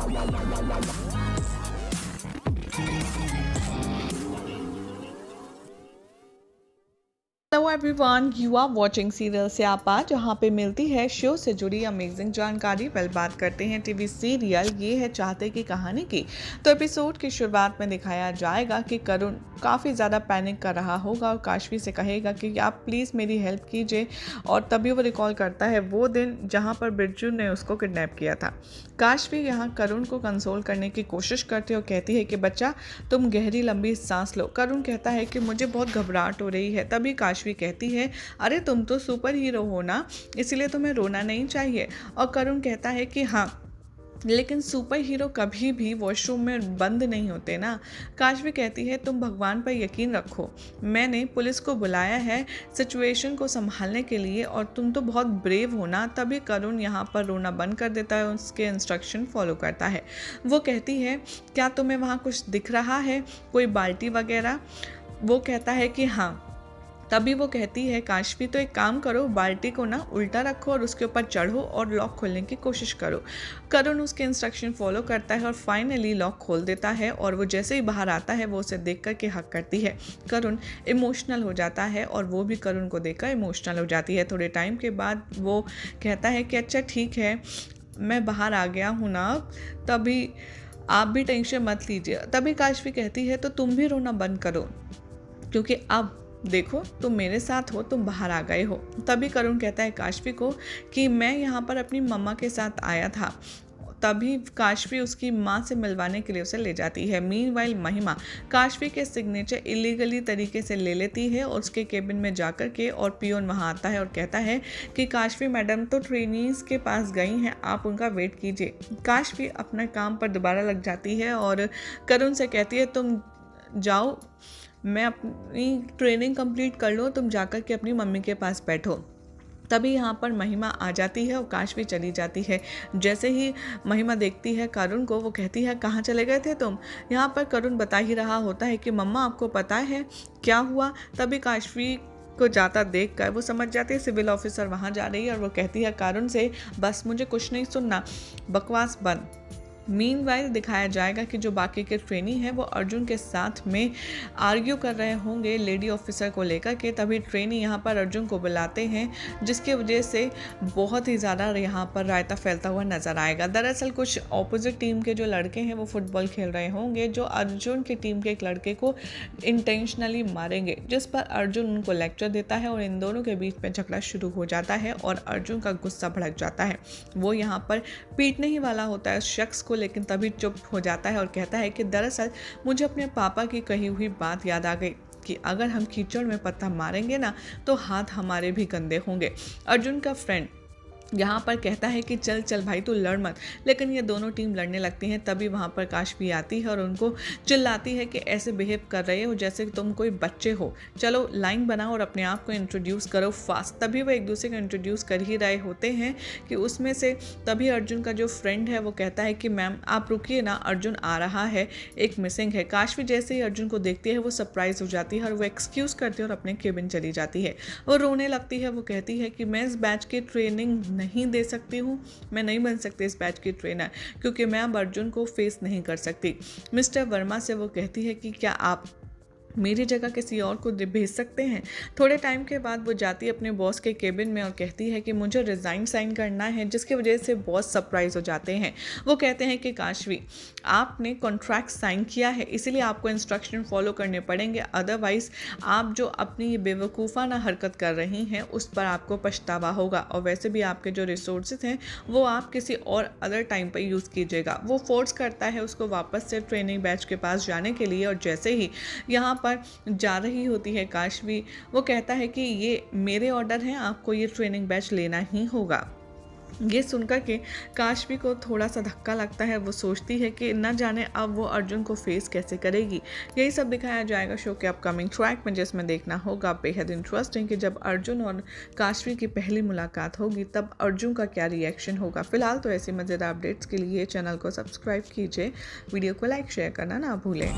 Hello everyone, you are watching serial Syapa, जहाँ पे मिलती है शो से जुड़ी अमेजिंग जानकारी। बात करते हैं टीवी सीरियल ये है चाहते की कहानी की। तो एपिसोड की शुरुआत में दिखाया जाएगा कि करुण काफ़ी ज़्यादा पैनिक कर रहा होगा और काशवी से कहेगा कि आप प्लीज़ मेरी हेल्प कीजिए। और तभी वो रिकॉल करता है वो दिन जहाँ पर बिरजू ने उसको किडनैप किया था। काशवी यहाँ करुण को कंसोल करने की कोशिश करती है और कहती है कि बच्चा तुम गहरी लंबी सांस लो। करुण कहता है कि मुझे बहुत घबराहट हो रही है। तभी काशवी कहती है अरे तुम तो सुपर हीरो हो ना, इसलिए तुम्हें रोना नहीं चाहिए। और करुण कहता है कि हाँ, लेकिन सुपर हीरो कभी भी वॉशरूम में बंद नहीं होते ना। काशवी कहती है तुम भगवान पर यकीन रखो, मैंने पुलिस को बुलाया है सिचुएशन को संभालने के लिए और तुम तो बहुत ब्रेव हो ना। तभी करुण यहाँ पर रोना बंद कर देता है, उसके इंस्ट्रक्शन फॉलो करता है। वो कहती है क्या तुम्हें वहाँ कुछ दिख रहा है, कोई बाल्टी वगैरह? वो कहता है कि हाँ। तभी वो कहती है काशवी तो एक काम करो, बाल्टी को ना उल्टा रखो और उसके ऊपर चढ़ो और लॉक खोलने की कोशिश करो। करुण उसके इंस्ट्रक्शन फॉलो करता है और फाइनली लॉक खोल देता है। और वो जैसे ही बाहर आता है वो उसे देख कर के हक करती है। करुण इमोशनल हो जाता है और वो भी करुण को देखकर इमोशनल हो जाती है। थोड़े टाइम के बाद वो कहता है कि अच्छा ठीक है, मैं बाहर आ गया हूँ ना, तभी आप भी टेंशन मत लीजिए। तभी काशवी कहती है तो तुम भी रोना बंद करो, क्योंकि अब देखो तुम मेरे साथ हो, तुम बाहर आ गए हो। तभी करुण कहता है काशवी को कि मैं यहाँ पर अपनी मम्मा के साथ आया था। तभी काशवी उसकी माँ से मिलवाने के लिए उसे ले जाती है। मीनवाइल महिमा काशवी के सिग्नेचर इलीगली तरीके से ले लेती है और उसके केबिन में जाकर के, और पियोन वहाँ आता है और कहता है कि काशवी मैडम तो ट्रेनीज के पास गई हैं, आप उनका वेट कीजिए। काशवी अपने काम पर दोबारा लग जाती है और करुण से कहती है तुम जाओ, मैं अपनी ट्रेनिंग कंप्लीट कर लूँ, तुम जाकर के अपनी मम्मी के पास बैठो। तभी यहाँ पर महिमा आ जाती है और काशवी चली जाती है। जैसे ही महिमा देखती है करुण को, वो कहती है कहाँ चले गए थे तुम? यहाँ पर करुण बता ही रहा होता है कि मम्मा आपको पता है क्या हुआ? तभी काशवी को जाता देख कर वो समझ जाती है सिविल ऑफिसर वहाँ जा रही है और वो कहती है करुण से बस मुझे कुछ नहीं सुनना, बकवास बंद। मीनवाइल दिखाया जाएगा कि जो बाकी के ट्रेनी हैं वो अर्जुन के साथ में आर्ग्यू कर रहे होंगे लेडी ऑफिसर को लेकर के। तभी ट्रेनी यहाँ पर अर्जुन को बुलाते हैं, जिसकी वजह से बहुत ही ज़्यादा यहाँ पर रायता फैलता हुआ नजर आएगा। दरअसल कुछ ऑपोजिट टीम के जो लड़के हैं वो फुटबॉल खेल रहे होंगे, जो अर्जुन की टीम के एक लड़के को इंटेंशनली मारेंगे, जिस पर अर्जुन उनको लेक्चर देता है और इन दोनों के बीच में झगड़ा शुरू हो जाता है और अर्जुन का गुस्सा भड़क जाता है। वो यहाँ पर पीटने ही वाला होता है उस शख्स को, लेकिन तभी चुप हो जाता है और कहता है कि दरअसल मुझे अपने पापा की कही हुई बात याद आ गई कि अगर हम कीचड़ में पत्थर मारेंगे ना तो हाथ हमारे भी गंदे होंगे। अर्जुन का फ्रेंड यहाँ पर कहता है कि चल चल भाई तू लड़ मत, लेकिन ये दोनों टीम लड़ने लगती हैं। तभी वहाँ पर काशवी आती है और उनको चिल्लाती है कि ऐसे बिहेव कर रहे हो जैसे तुम कोई बच्चे हो, चलो लाइन बनाओ और अपने आप को इंट्रोड्यूस करो फास्ट। तभी वो एक दूसरे को इंट्रोड्यूस कर ही रहे होते हैं कि उसमें से तभी अर्जुन का जो फ्रेंड है वो कहता है कि मैम आप रुकिए ना, अर्जुन आ रहा है, एक मिसिंग है। काशवी जैसे ही अर्जुन को देखती है वो सरप्राइज हो जाती है और वो एक्सक्यूज़ करती है और अपने केबिन चली जाती है। वो रोने लगती है, वो कहती है कि मैं इस बैच की ट्रेनिंग नहीं दे सकती हूँ, मैं नहीं बन सकती इस बैच की ट्रेनर, क्योंकि मैं अब अर्जुन को फेस नहीं कर सकती। मिस्टर वर्मा से वो कहती है कि क्या आप मेरी जगह किसी और को भेज सकते हैं। थोड़े टाइम के बाद वो जाती है अपने बॉस के केबिन में और कहती है कि मुझे रिज़ाइन साइन करना है, जिसकी वजह से बॉस सरप्राइज हो जाते हैं। वो कहते हैं कि काशवी आपने कॉन्ट्रैक्ट साइन किया है, इसीलिए आपको इंस्ट्रक्शन फॉलो करने पड़ेंगे, अदरवाइज आप जो अपनी ये बेवकूफ़ाना हरकत कर रही हैं उस पर आपको पछतावा होगा। और वैसे भी आपके जो रिसोर्सेज हैं वो आप किसी और अदर टाइम पर यूज़ कीजिएगा। वो फोर्स करता है उसको वापस से ट्रेनिंग बैच के पास जाने के लिए, और जैसे ही यहाँ पर जा रही होती है काशवी, वो कहता है कि ये मेरे ऑर्डर हैं, आपको ये ट्रेनिंग बैच लेना ही होगा। ये सुनकर के काशवी को थोड़ा सा धक्का लगता है। वो सोचती है कि न जाने अब वो अर्जुन को फेस कैसे करेगी। यही सब दिखाया जाएगा शो के अपकमिंग ट्रैक में, जिसमें देखना होगा बेहद इंटरेस्टिंग कि जब अर्जुन और काशवी की पहली मुलाकात होगी तब अर्जुन का क्या रिएक्शन होगा। फिलहाल तो ऐसी मज़ेदार अपडेट्स के लिए चैनल को सब्सक्राइब कीजिए, वीडियो को लाइक शेयर करना ना भूलें।